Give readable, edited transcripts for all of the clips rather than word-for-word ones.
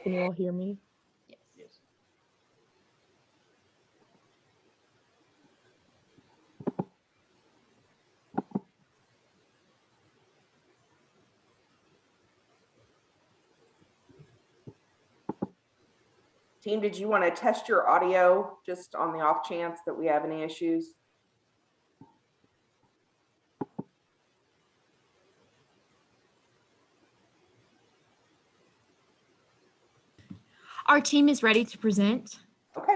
Can you all hear me? Yes. Team, did you want to test your audio just on the off chance that we have any issues? Our team is ready to present. Okay.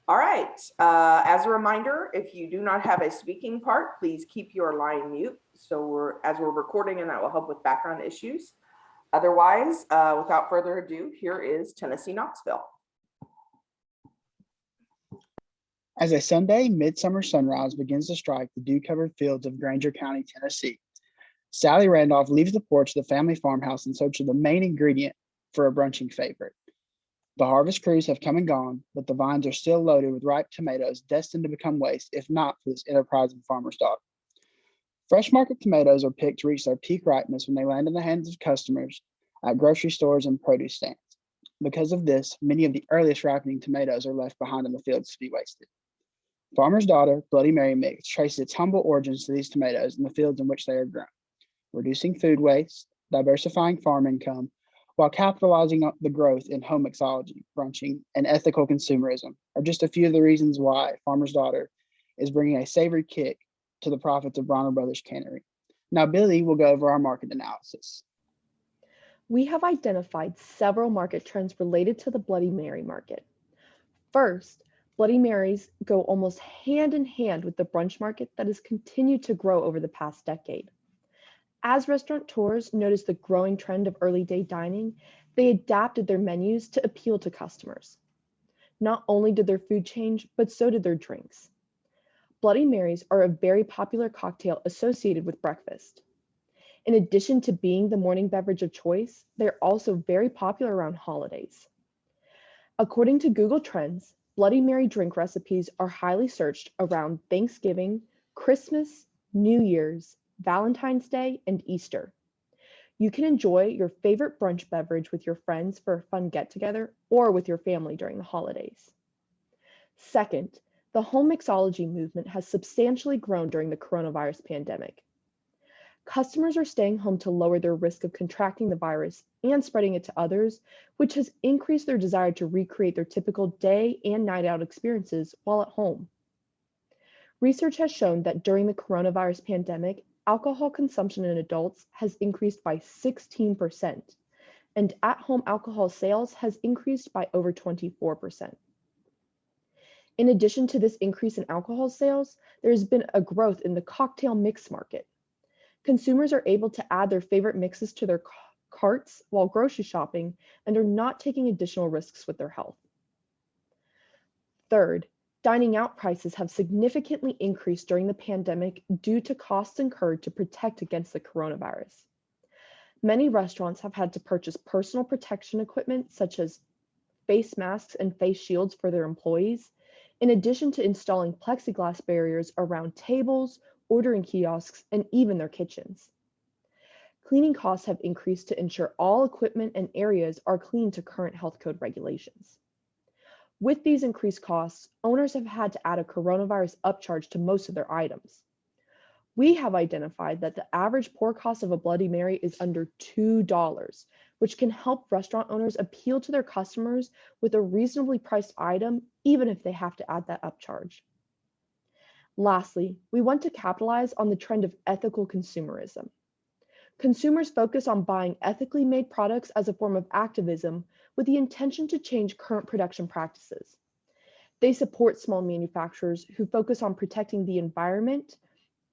All right. As a reminder, if you do not have a speaking part, please keep your line mute. So as we're recording, and that will help with background issues. Otherwise, without further ado, here is Tennessee Knoxville. As a Sunday midsummer sunrise begins to strike the dew-covered fields of Granger County, Tennessee, Sally Randolph leaves the porch of the family farmhouse in search of the main ingredient for a brunching favorite. The harvest crews have come and gone, but the vines are still loaded with ripe tomatoes destined to become waste if not for this enterprising farmer's daughter. Fresh market tomatoes are picked to reach their peak ripeness when they land in the hands of customers at grocery stores and produce stands. Because of this, many of the earliest ripening tomatoes are left behind in the fields to be wasted. Farmer's Daughter Bloody Mary Mix traces its humble origins to these tomatoes in the fields in which they are grown, reducing food waste, diversifying farm income, while capitalizing on the growth in home mixology, brunching, and ethical consumerism are just a few of the reasons why Farmer's Daughter is bringing a savory kick to the profits of Bronner Brothers Cannery. Now, Billy will go over our market analysis. We have identified several market trends related to the Bloody Mary market. First, Bloody Marys go almost hand in hand with the brunch market that has continued to grow over the past decade. As restaurateurs noticed the growing trend of early day dining, they adapted their menus to appeal to customers. Not only did their food change, but so did their drinks. Bloody Marys are a very popular cocktail associated with breakfast. In addition to being the morning beverage of choice, they're also very popular around holidays. According to Google Trends, Bloody Mary drink recipes are highly searched around Thanksgiving, Christmas, New Year's, Valentine's Day, and Easter. You can enjoy your favorite brunch beverage with your friends for a fun get-together or with your family during the holidays. Second, the home mixology movement has substantially grown during the coronavirus pandemic. Customers are staying home to lower their risk of contracting the virus and spreading it to others, which has increased their desire to recreate their typical day and night out experiences while at home. Research has shown that during the coronavirus pandemic, alcohol consumption in adults has increased by 16%, and at-home alcohol sales has increased by over 24%. In addition to this increase in alcohol sales, there has been a growth in the cocktail mix market. Consumers are able to add their favorite mixes to their carts while grocery shopping and are not taking additional risks with their health. Third, dining out prices have significantly increased during the pandemic due to costs incurred to protect against the coronavirus. Many restaurants have had to purchase personal protection equipment such as face masks and face shields for their employees, in addition to installing plexiglass barriers around tables, ordering kiosks, and even their kitchens. Cleaning costs have increased to ensure all equipment and areas are clean to current health code regulations. With these increased costs, owners have had to add a coronavirus upcharge to most of their items. We have identified that the average pour cost of a Bloody Mary is under $2, which can help restaurant owners appeal to their customers with a reasonably priced item, even if they have to add that upcharge. Lastly, we want to capitalize on the trend of ethical consumerism. Consumers focus on buying ethically made products as a form of activism with the intention to change current production practices. They support small manufacturers who focus on protecting the environment,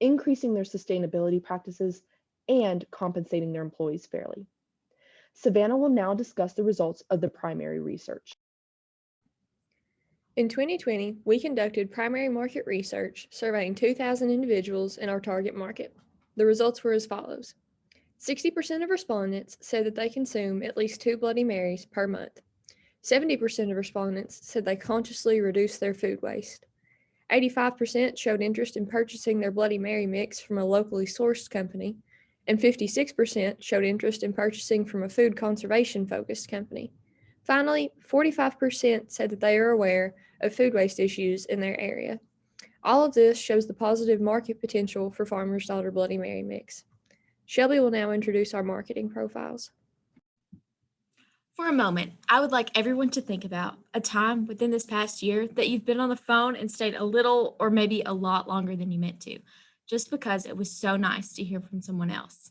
increasing their sustainability practices, and compensating their employees fairly. Savannah will now discuss the results of the primary research. In 2020, we conducted primary market research surveying 2,000 individuals in our target market. The results were as follows. 60% of respondents said that they consume at least 2 Bloody Marys per month. 70% of respondents said they consciously reduce their food waste. 85% showed interest in purchasing their Bloody Mary mix from a locally sourced company, and 56% showed interest in purchasing from a food conservation-focused company. Finally, 45% said that they are aware of food waste issues in their area. All of this shows the positive market potential for Farmer's Daughter Bloody Mary Mix. Shelby will now introduce our marketing profiles. For a moment, I would like everyone to think about a time within this past year that you've been on the phone and stayed a little or maybe a lot longer than you meant to, just because it was so nice to hear from someone else.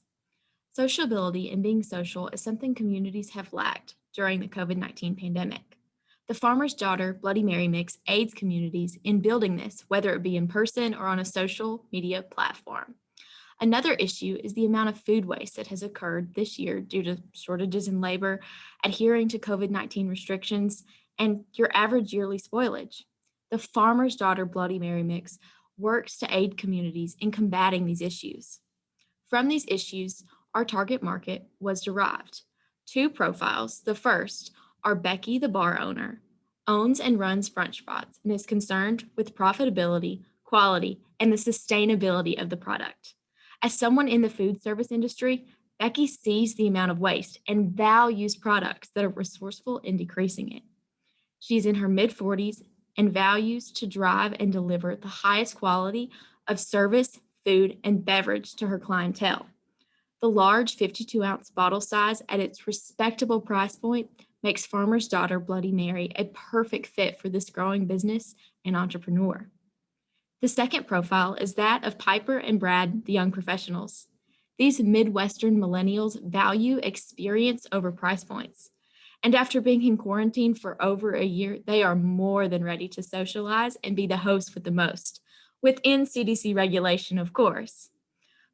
Sociability and being social is something communities have lacked during the COVID-19 pandemic. The Farmer's Daughter Bloody Mary Mix aids communities in building this, whether it be in person or on a social media platform. Another issue is the amount of food waste that has occurred this year due to shortages in labor, adhering to COVID-19 restrictions, and your average yearly spoilage. The Farmer's Daughter Bloody Mary Mix works to aid communities in combating these issues. From these issues, our target market was derived. Two profiles. The first are Becky, the bar owner, owns and runs brunch spots and is concerned with profitability, quality, and the sustainability of the product. As someone in the food service industry, Becky sees the amount of waste and values products that are resourceful in decreasing it. She's in her mid-40s and values to drive and deliver the highest quality of service, food, and beverage to her clientele. The large 52-ounce bottle size at its respectable price point makes Farmer's Daughter Bloody Mary a perfect fit for this growing business and entrepreneur. The second profile is that of Piper and Brad, the young professionals. These Midwestern millennials value experience over price points. And after being in quarantine for over a year, they are more than ready to socialize and be the host with the most, within CDC regulation, of course.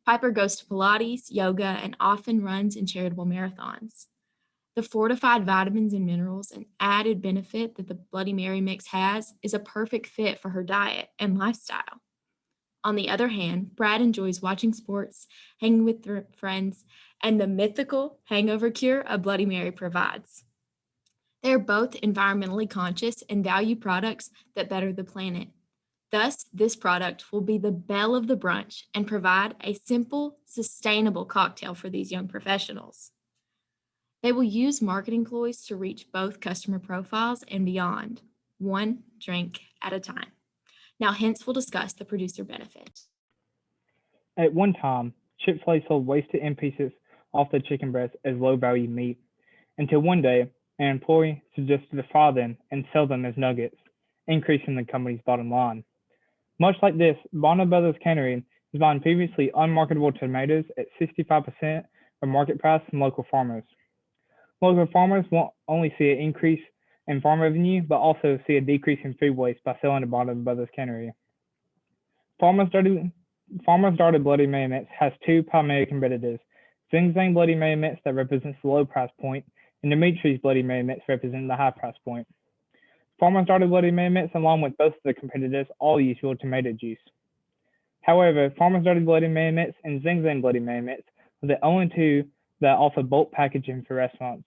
Piper goes to Pilates, yoga, and often runs in charitable marathons. The fortified vitamins and minerals and added benefit that the Bloody Mary Mix has is a perfect fit for her diet and lifestyle. On the other hand, Brad enjoys watching sports, hanging with friends, and the mythical hangover cure a Bloody Mary provides. They are both environmentally conscious and value products that better the planet. Thus, this product will be the belle of the brunch and provide a simple, sustainable cocktail for these young professionals. They will use marketing ploys to reach both customer profiles and beyond, one drink at a time. Now, Hence will discuss the producer benefit. At one time, Chick-fil-A sold wasted end pieces off the chicken breast as low-value meat, until one day, an employee suggested to fry them and sell them as nuggets, increasing the company's bottom line. Much like this, Bonner Brothers Cannery is buying previously unmarketable tomatoes at 65% of market price from local farmers. Local farmers won't only see an increase in farm revenue, but also see a decrease in food waste by selling to Bonner Brothers Cannery. Farmer's Daughter Bloody Mary Mix has two primary competitors: Zing Zang Bloody Mary Mix that represents the low price point, and Dimitri's Bloody Mary Mix representing the high price point. Farmer's Daughter Bloody Mary Mix, along with both of the competitors, all use real tomato juice. However, Farmer's Daughter Bloody Mary Mix and Zing Zang Bloody Mary Mix are the only two that offer bulk packaging for restaurants,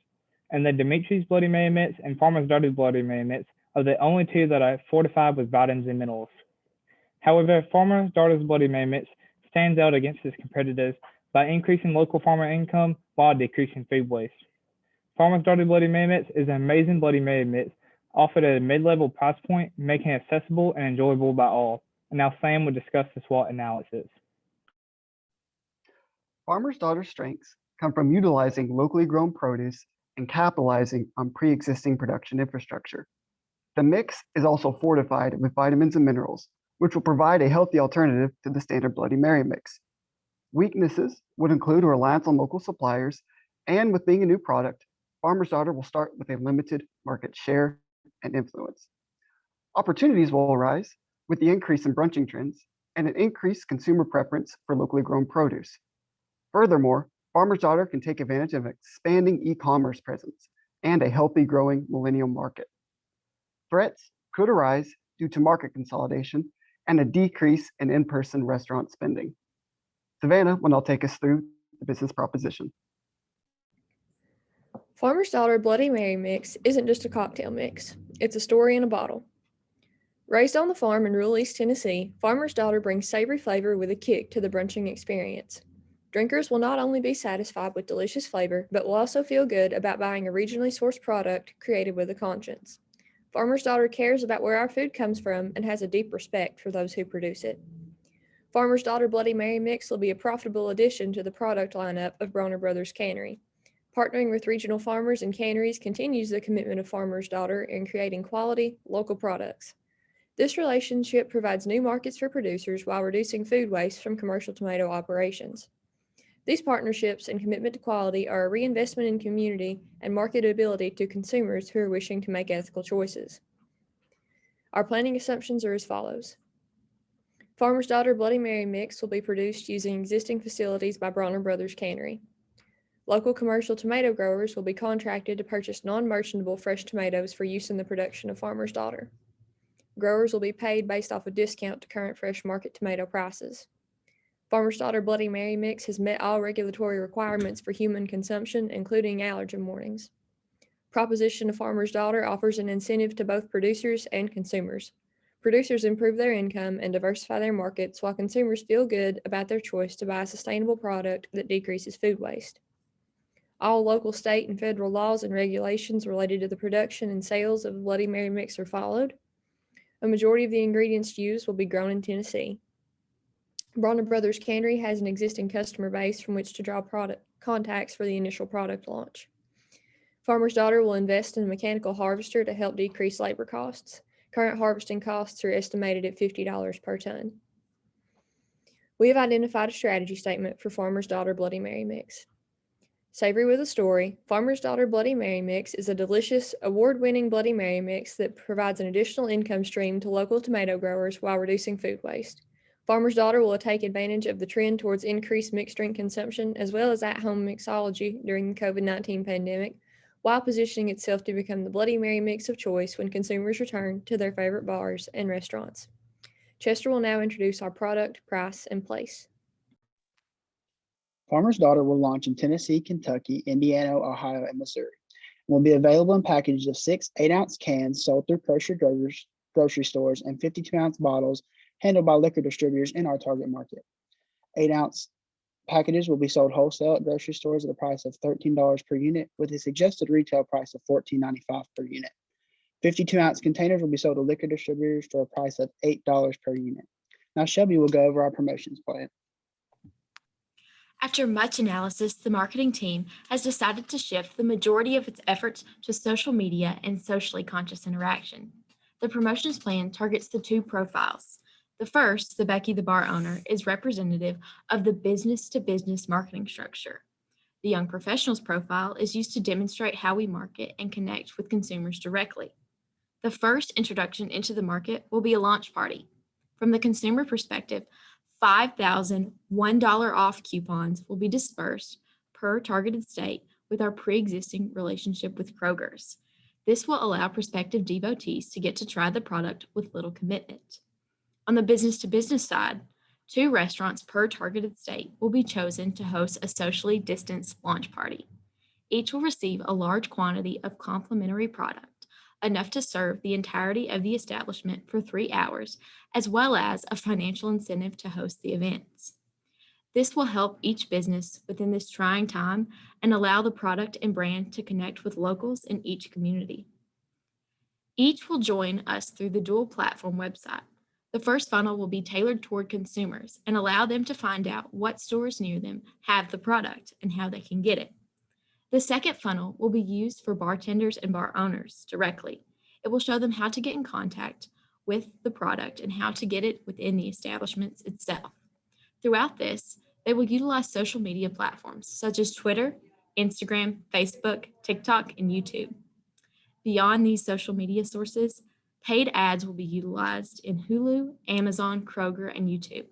and the Dimitri's Bloody Mary Mix and Farmer's Daughter Bloody Mary Mix are the only two that are fortified with vitamins and minerals. However, Farmer's Daughter's Bloody Mary Mix stands out against its competitors by increasing local farmer income while decreasing food waste. Farmer's Daughter Bloody Mary Mix is an amazing Bloody Mary Mix offered at a mid-level price point, making it accessible and enjoyable by all. And now Sam will discuss the SWOT analysis. Farmer's Daughter's strengths come from utilizing locally grown produce and capitalizing on pre-existing production infrastructure. The mix is also fortified with vitamins and minerals, which will provide a healthy alternative to the standard Bloody Mary mix. Weaknesses would include a reliance on local suppliers, and with being a new product, Farmer's Daughter will start with a limited market share and influence. Opportunities will arise with the increase in brunching trends and an increased consumer preference for locally grown produce. Furthermore, Farmer's Daughter can take advantage of an expanding e-commerce presence and a healthy growing millennial market. Threats could arise due to market consolidation and a decrease in in-person restaurant spending. Savannah will now take us through the business proposition. Farmer's Daughter Bloody Mary Mix isn't just a cocktail mix, it's a story in a bottle. Raised on the farm in rural East Tennessee, Farmer's Daughter brings savory flavor with a kick to the brunching experience. Drinkers will not only be satisfied with delicious flavor, but will also feel good about buying a regionally sourced product created with a conscience. Farmer's Daughter cares about where our food comes from and has a deep respect for those who produce it. Farmer's Daughter Bloody Mary Mix will be a profitable addition to the product lineup of Bronner Brothers Cannery. Partnering with regional farmers and canneries continues the commitment of Farmer's Daughter in creating quality, local products. This relationship provides new markets for producers while reducing food waste from commercial tomato operations. These partnerships and commitment to quality are a reinvestment in community and marketability to consumers who are wishing to make ethical choices. Our planning assumptions are as follows. Farmer's Daughter Bloody Mary Mix will be produced using existing facilities by Bronner Brothers Cannery. Local commercial tomato growers will be contracted to purchase non-merchantable fresh tomatoes for use in the production of Farmer's Daughter. Growers will be paid based off a discount to current fresh market tomato prices. Farmer's Daughter Bloody Mary Mix has met all regulatory requirements for human consumption, including allergen warnings. Proposition of Farmer's Daughter offers an incentive to both producers and consumers. Producers improve their income and diversify their markets, while consumers feel good about their choice to buy a sustainable product that decreases food waste. All local, state, and federal laws and regulations related to the production and sales of the Bloody Mary Mix are followed. A majority of the ingredients used will be grown in Tennessee. Bronner Brothers Cannery has an existing customer base from which to draw product contacts for the initial product launch. Farmer's Daughter will invest in a mechanical harvester to help decrease labor costs. Current harvesting costs are estimated at $50 per ton. We have identified a strategy statement for Farmer's Daughter Bloody Mary Mix. Savory with a story, Farmer's Daughter Bloody Mary Mix is a delicious, award-winning Bloody Mary Mix that provides an additional income stream to local tomato growers while reducing food waste. Farmer's Daughter will take advantage of the trend towards increased mixed drink consumption as well as at-home mixology during the COVID-19 pandemic, while positioning itself to become the Bloody Mary Mix of choice when consumers return to their favorite bars and restaurants. Chester will now introduce our product, price, and place. Farmer's Daughter will launch in Tennessee, Kentucky, Indiana, Ohio, and Missouri. It will be available in packages of 6 8-ounce cans sold through kosher grocery stores and 52-ounce bottles handled by liquor distributors in our target market. 8-ounce packages will be sold wholesale at grocery stores at a price of $13 per unit, with a suggested retail price of $14.95 per unit. 52-ounce containers will be sold to liquor distributors for a price of $8 per unit. Now Shelby will go over our promotions plan. After much analysis, the marketing team has decided to shift the majority of its efforts to social media and socially conscious interaction. The promotions plan targets the 2 profiles. The first, the Becky the bar owner, is representative of the business-to-business marketing structure. The young professionals profile is used to demonstrate how we market and connect with consumers directly. The first introduction into the market will be a launch party. From the consumer perspective, 5,000 $1 off coupons will be dispersed per targeted state with our pre-existing relationship with Kroger's. This will allow prospective devotees to get to try the product with little commitment. On the business-to-business side, 2 restaurants per targeted state will be chosen to host a socially distanced launch party. Each will receive a large quantity of complimentary product, enough to serve the entirety of the establishment for 3 hours, as well as a financial incentive to host the events. This will help each business within this trying time and allow the product and brand to connect with locals in each community. Each will join us through the dual platform website. The first funnel will be tailored toward consumers and allow them to find out what stores near them have the product and how they can get it. The second funnel will be used for bartenders and bar owners directly. It will show them how to get in contact with the product and how to get it within the establishments itself. Throughout this, they will utilize social media platforms such as Twitter, Instagram, Facebook, TikTok, and YouTube. Beyond these social media sources, paid ads will be utilized in Hulu, Amazon, Kroger, and YouTube.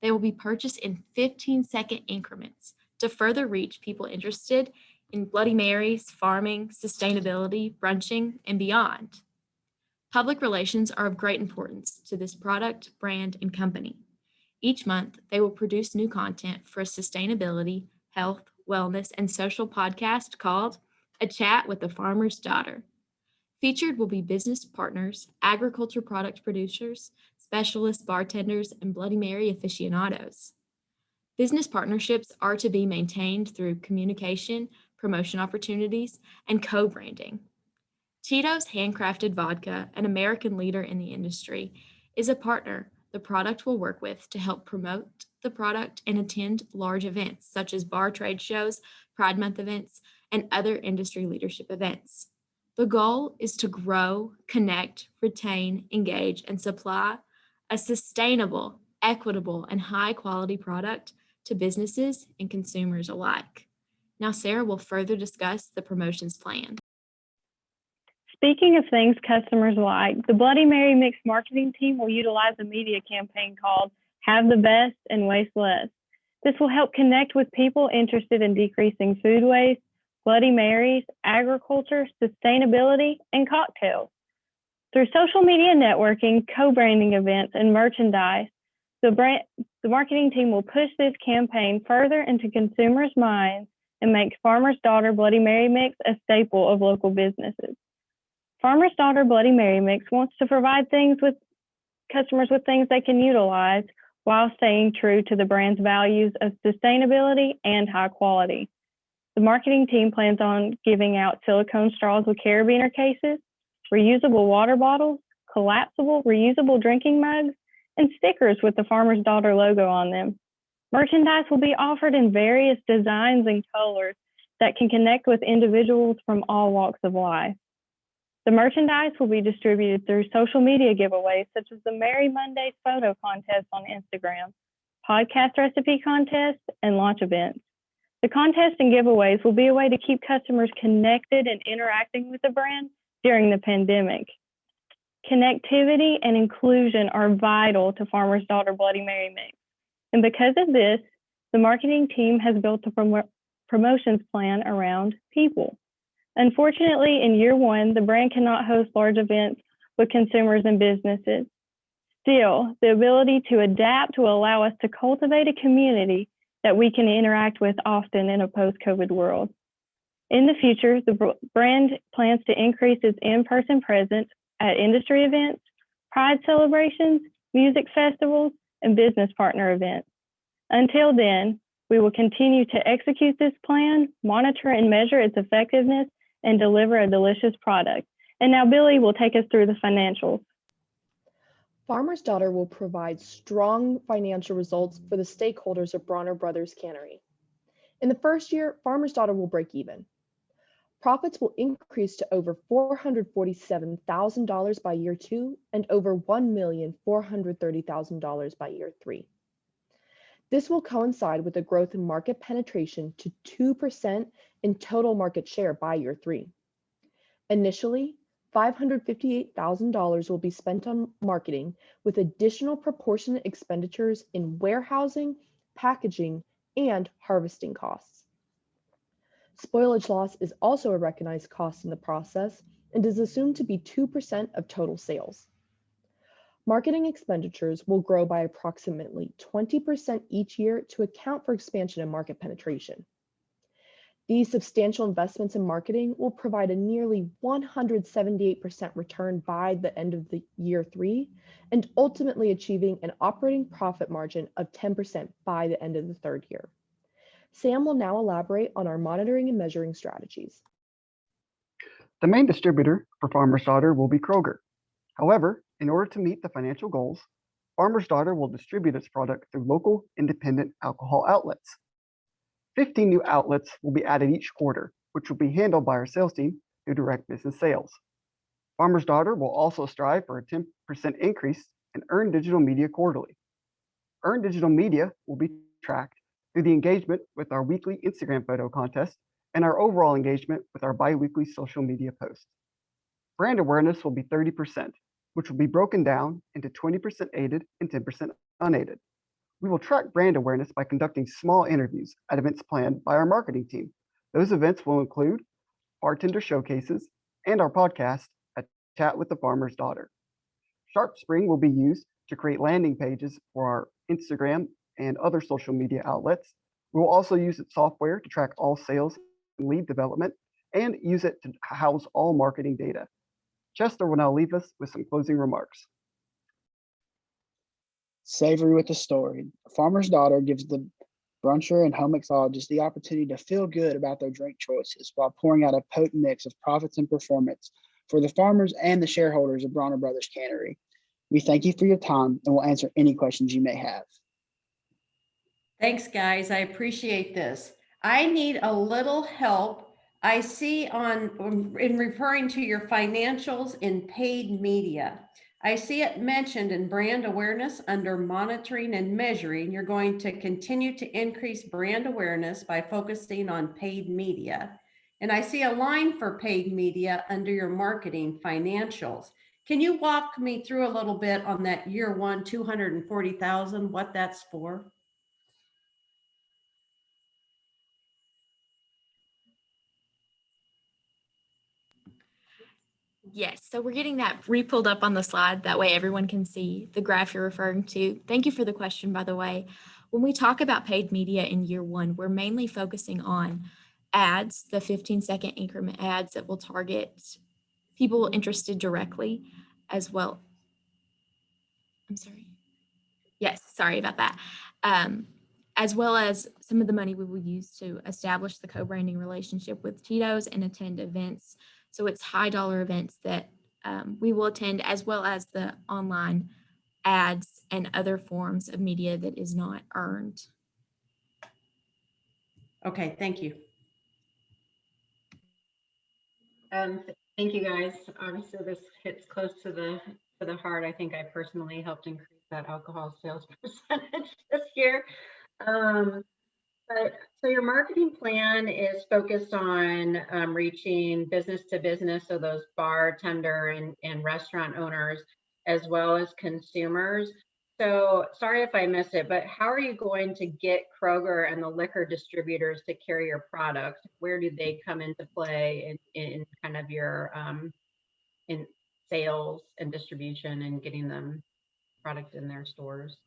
They will be purchased in 15-second increments to further reach people interested in Bloody Marys, farming, sustainability, brunching, and beyond. Public relations are of great importance to this product, brand, and company. Each month, they will produce new content for a sustainability, health, wellness, and social podcast called A Chat with the Farmer's Daughter. Featured will be business partners, agriculture product producers, specialist bartenders, and Bloody Mary aficionados. Business partnerships are to be maintained through communication, promotion opportunities, and co-branding. Tito's Handcrafted Vodka, an American leader in the industry, is a partner the product will work with to help promote the product and attend large events such as bar trade shows, Pride Month events, and other industry leadership events. The goal is to grow, connect, retain, engage, and supply a sustainable, equitable, and high quality product to businesses and consumers alike. Now, Sarah will further discuss the promotions plan. Speaking of things customers like, the Bloody Mary Mix marketing team will utilize a media campaign called Have the Best and Waste Less. This will help connect with people interested in decreasing food waste, Bloody Marys, agriculture, sustainability, and cocktails. Through social media networking, co-branding events, and merchandise, the marketing team will push this campaign further into consumers' minds and make Farmer's Daughter Bloody Mary Mix a staple of local businesses. Farmer's Daughter Bloody Mary Mix wants to provide customers with things they can utilize while staying true to the brand's values of sustainability and high quality. The marketing team plans on giving out silicone straws with carabiner cases, reusable water bottles, collapsible reusable drinking mugs, and stickers with the Farmer's Daughter logo on them. Merchandise will be offered in various designs and colors that can connect with individuals from all walks of life. The merchandise will be distributed through social media giveaways such as the Merry Mondays photo contest on Instagram, podcast recipe contest, and launch events. The contest and giveaways will be a way to keep customers connected and interacting with the brand during the pandemic. Connectivity and inclusion are vital to Farmer's Daughter Bloody Mary Mix. And because of this, the marketing team has built a promotions plan around people. Unfortunately, in year one, the brand cannot host large events with consumers and businesses. Still, the ability to adapt will allow us to cultivate a community that we can interact with often in a post-COVID world. In the future, the brand plans to increase its in-person presence at industry events, pride celebrations, music festivals, and business partner events. Until then, we will continue to execute this plan, monitor and measure its effectiveness, and deliver a delicious product. And now Billy will take us through the financials. Farmer's Daughter will provide strong financial results for the stakeholders of Bronner Brothers Cannery. In the first year, Farmer's Daughter will break even. Profits will increase to over $447,000 by year 2 and over $1,430,000 by year 3. This will coincide with a growth in market penetration to 2% in total market share by year 3. Initially, $558,000 will be spent on marketing, with additional proportionate expenditures in warehousing, packaging, and harvesting costs. Spoilage loss is also a recognized cost in the process and is assumed to be 2% of total sales. Marketing expenditures will grow by approximately 20% each year to account for expansion and market penetration. These substantial investments in marketing will provide a nearly 178% return by the end of the year 3, and ultimately achieving an operating profit margin of 10% by the end of the 3rd year. Sam will now elaborate on our monitoring and measuring strategies. The main distributor for Farmer's Daughter will be Kroger. However, in order to meet the financial goals, Farmer's Daughter will distribute its product through local independent alcohol outlets. 15 new outlets will be added each quarter, which will be handled by our sales team through direct business sales. Farmer's Daughter will also strive for a 10% increase in earned digital media quarterly. Earned digital media will be tracked through the engagement with our weekly Instagram photo contest and our overall engagement with our bi-weekly social media posts. Brand awareness will be 30%, which will be broken down into 20% aided and 10% unaided. We will track brand awareness by conducting small interviews at events planned by our marketing team. Those events will include bartender showcases and our podcast, A Chat with the Farmer's Daughter. Sharp Spring will be used to create landing pages for our Instagram and other social media outlets. We will also use its software to track all sales and lead development and use it to house all marketing data. Chester will now leave us with some closing remarks. Savory with the story. Farmer's Daughter gives the bruncher and home mixologist the opportunity to feel good about their drink choices while pouring out a potent mix of profits and performance for the farmers and the shareholders of Bronner Brothers Cannery. We thank you for your time and will answer any questions you may have. Thanks, guys. I appreciate this. I need a little help. I see in referring to your financials in paid media, I see it mentioned in brand awareness under monitoring and measuring. You're going to continue to increase brand awareness by focusing on paid media. And I see a line for paid media under your marketing financials. Can you walk me through a little bit on that year one, 240,000, what that's for? Yes, so we're getting that re-pulled up on the slide. That way everyone can see the graph you're referring to. Thank you for the question, by the way. When we talk about paid media in year one, we're mainly focusing on ads, the 15-second increment ads that will target people interested directly as well. I'm sorry. Yes, sorry about that. As well as some of the money we will use to establish the co-branding relationship with Tito's and attend events. So it's high dollar events that we will attend, as well as the online ads and other forms of media that is not earned. Okay, thank you. Thank you, guys. Obviously, this hits close to the heart. I think I personally helped increase that alcohol sales percentage this year. But so your marketing plan is focused on reaching business to business, so those bartender and restaurant owners, as well as consumers. So sorry if I missed it, but how are you going to get Kroger and the liquor distributors to carry your product? Where do they come into play in kind of your in sales and distribution and getting them product in their stores?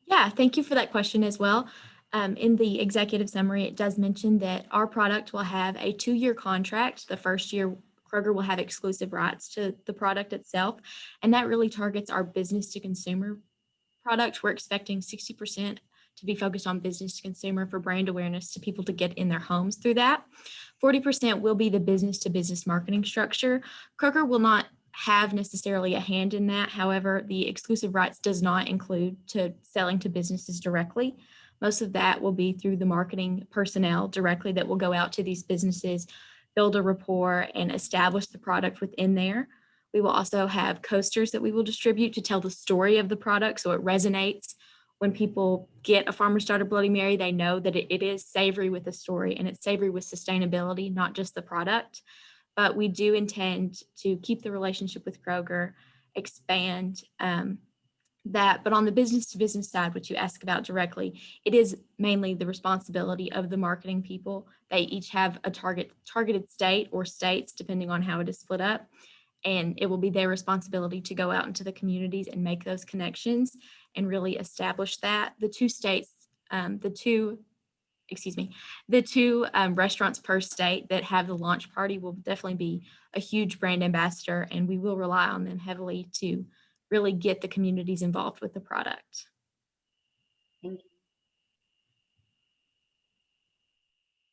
Yeah, thank you for that question as well. In the executive summary, it does mention that our product will have a 2-year contract. The first year, Kroger will have exclusive rights to the product itself, and that really targets our business to consumer product. We're expecting 60% to be focused on business to consumer for brand awareness to people to get in their homes through that. 40% will be the business to business marketing structure. Kroger will not have necessarily a hand in that. However, the exclusive rights does not include to selling to businesses directly. Most of that will be through the marketing personnel directly that will go out to these businesses, build a rapport, and establish the product within there. We will also have coasters that we will distribute to tell the story of the product, so it resonates. When people get a Farmer's Daughter Bloody Mary, they know that it is savory with a story, and it's savory with sustainability, not just the product. But we do intend to keep the relationship with Kroger, expand that. But on the business to business side, which you ask about directly, it is mainly the responsibility of the marketing people. They each have a targeted state or states, depending on how it is split up. And it will be their responsibility to go out into the communities and make those connections and really establish that. The two restaurants per state that have the launch party will definitely be a huge brand ambassador, and we will rely on them heavily to really get the communities involved with the product. Thank you.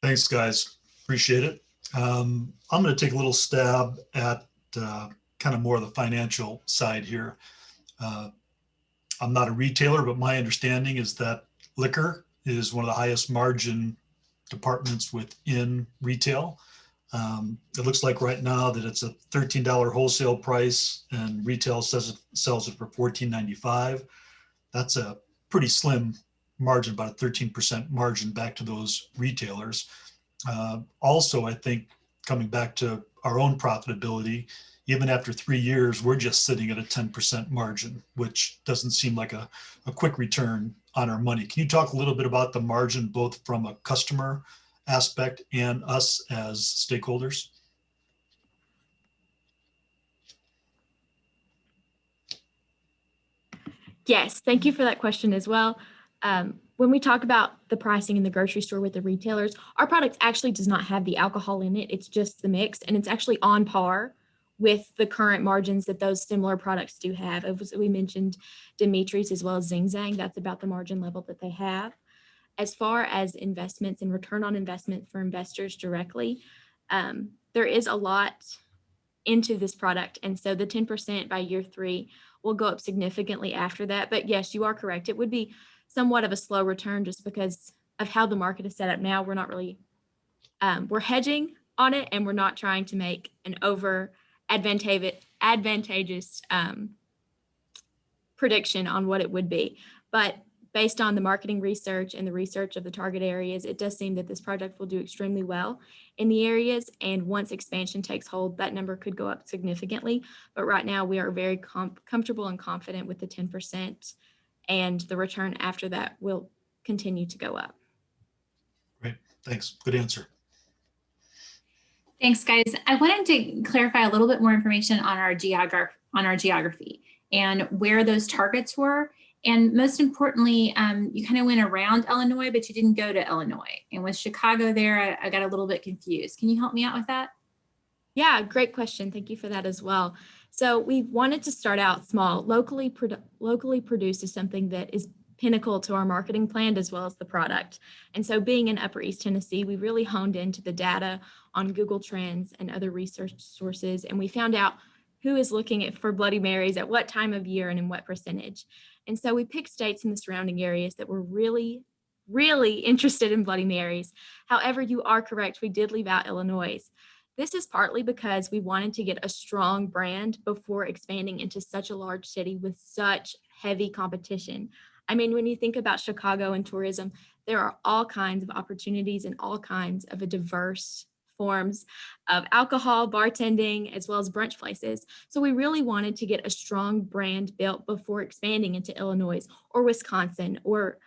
Thanks, guys. Appreciate it. I'm going to take a little stab at kind of more of the financial side here. I'm not a retailer, but my understanding is that liquor is one of the highest margin departments within retail. It looks like right now that it's a $13 wholesale price and retail sells it for $14.95. That's a pretty slim margin, about a 13% margin back to those retailers. Also, I think coming back to our own profitability, even after 3 years, we're just sitting at a 10% margin, which doesn't seem like a quick return on our money. Can you talk a little bit about the margin, both from a customer aspect and us as stakeholders? Yes, thank you for that question as well. When we talk about the pricing in the grocery store with the retailers, our product actually does not have the alcohol in it. It's just the mix, and it's actually on par with the current margins that those similar products do have. As we mentioned, Dimitri's as well as Zing Zang, that's about the margin level that they have. As far as investments and return on investment for investors directly, there is a lot into this product. And so the 10% by year 3 will go up significantly after that. But yes, you are correct. It would be somewhat of a slow return just because of how the market is set up now. We're not really, we're hedging on it, and we're not trying to make an over advantageous prediction on what it would be. But based on the marketing research and the research of the target areas, it does seem that this project will do extremely well in the areas. And once expansion takes hold, that number could go up significantly. But right now we are very comfortable and confident with the 10%, and the return after that will continue to go up. Great, thanks, good answer. Thanks, guys. I wanted to clarify a little bit more information on our geography and where those targets were. And most importantly, you kind of went around Illinois, but you didn't go to Illinois. And with Chicago there, I got a little bit confused. Can you help me out with that? Yeah, great question. Thank you for that as well. So we wanted to start out small. Locally produced is something that is pinnacle to our marketing plan as well as the product. And so being in Upper East Tennessee, we really honed into the data on Google Trends and other research sources. And we found out who is looking for Bloody Marys at what time of year and in what percentage. And so we picked states in the surrounding areas that were really, really interested in Bloody Marys. However, you are correct. We did leave out Illinois. This is partly because we wanted to get a strong brand before expanding into such a large city with such heavy competition. I mean, when you think about Chicago and tourism, there are all kinds of opportunities and all kinds of diverse forms of alcohol, bartending, as well as brunch places. So we really wanted to get a strong brand built before expanding into Illinois or Wisconsin or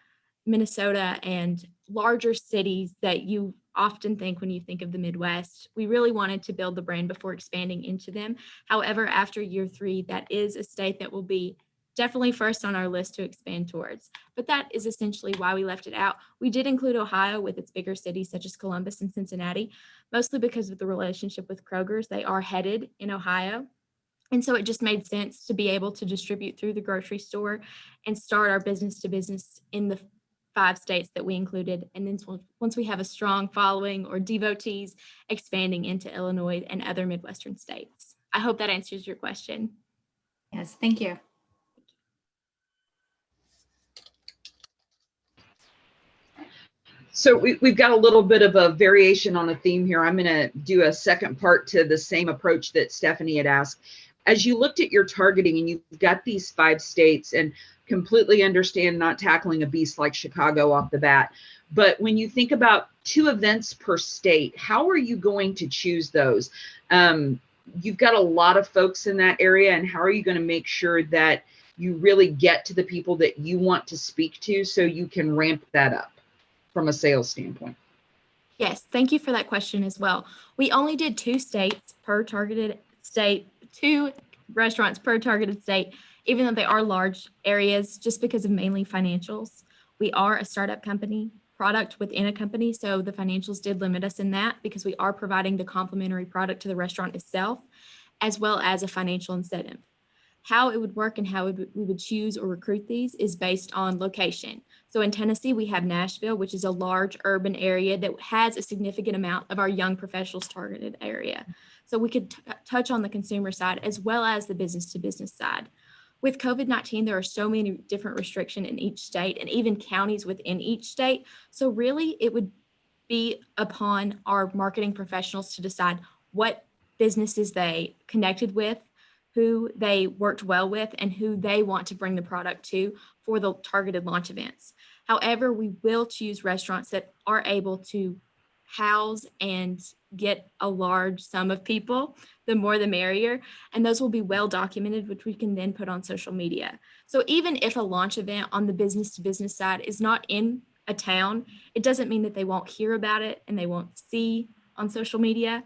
Minnesota and larger cities that you often think when you think of the Midwest. We really wanted to build the brand before expanding into them. However, after year 3, that is a state that will be definitely first on our list to expand towards. But that is essentially why we left it out. We did include Ohio with its bigger cities such as Columbus and Cincinnati, mostly because of the relationship with Kroger's. They are headed in Ohio. And so it just made sense to be able to distribute through the grocery store and start our business to business in the 5 states that we included. And then once we have a strong following or devotees, expanding into Illinois and other Midwestern states. I hope that answers your question. Yes, thank you. So we've got a little bit of a variation on a theme here. I'm going to do a second part to the same approach that Stephanie had asked. As you looked at your targeting and you've got these 5 states, and completely understand not tackling a beast like Chicago off the bat, but when you think about 2 events per state, how are you going to choose those? You've got a lot of folks in that area, and how are you going to make sure that you really get to the people that you want to speak to so you can ramp that up from a sales standpoint? Yes, thank you for that question as well. We only did 2 states per targeted state, 2 restaurants per targeted state, even though they are large areas, just because of mainly financials. We are a startup company, product within a company, so the financials did limit us in that because we are providing the complementary product to the restaurant itself, as well as a financial incentive. How it would work and how we would choose or recruit these is based on location. So in Tennessee, we have Nashville, which is a large urban area that has a significant amount of our young professionals targeted area. So we could touch on the consumer side as well as the business to business side. With COVID-19, there are so many different restrictions in each state and even counties within each state. So really it would be upon our marketing professionals to decide what businesses they connected with, who they worked well with, and who they want to bring the product to for the targeted launch events. However, we will choose restaurants that are able to house and get a large sum of people. The more the merrier, and those will be well documented, which we can then put on social media. So even if a launch event on the business to business side is not in a town, it doesn't mean that they won't hear about it and they won't see on social media.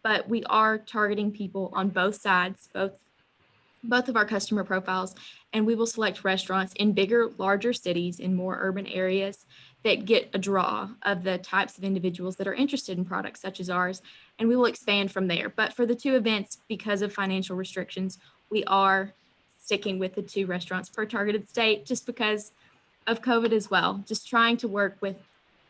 But we are targeting people on both sides, both of our customer profiles, and we will select restaurants in bigger, larger cities in more urban areas that get a draw of the types of individuals that are interested in products such as ours, and we will expand from there. But for the 2 events, because of financial restrictions, we are sticking with the 2 restaurants per targeted state just because of COVID as well, just trying to work with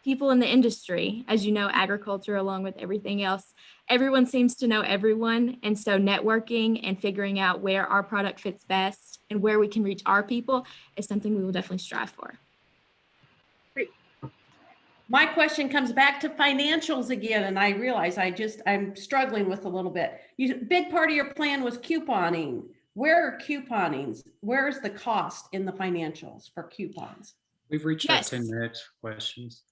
people in the industry. As you know, agriculture, along with everything else, everyone seems to know everyone. And so networking and figuring out where our product fits best and where we can reach our people is something we will definitely strive for. My question comes back to financials again, and I realize I'm struggling with a little bit. Big part of your plan was couponing. Where are couponings? Where is the cost in the financials for coupons? We've reached our 10 minutes for questions.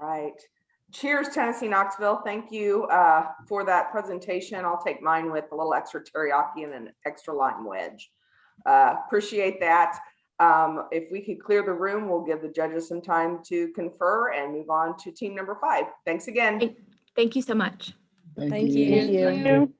All right. Cheers, Tennessee Knoxville. Thank you for that presentation. I'll take mine with a little extra teriyaki and an extra lime wedge. Appreciate that. If we could clear the room, we'll give the judges some time to confer and move on to team number 5. Thanks again. Thank you so much. Thank Thank you. you. Thank you.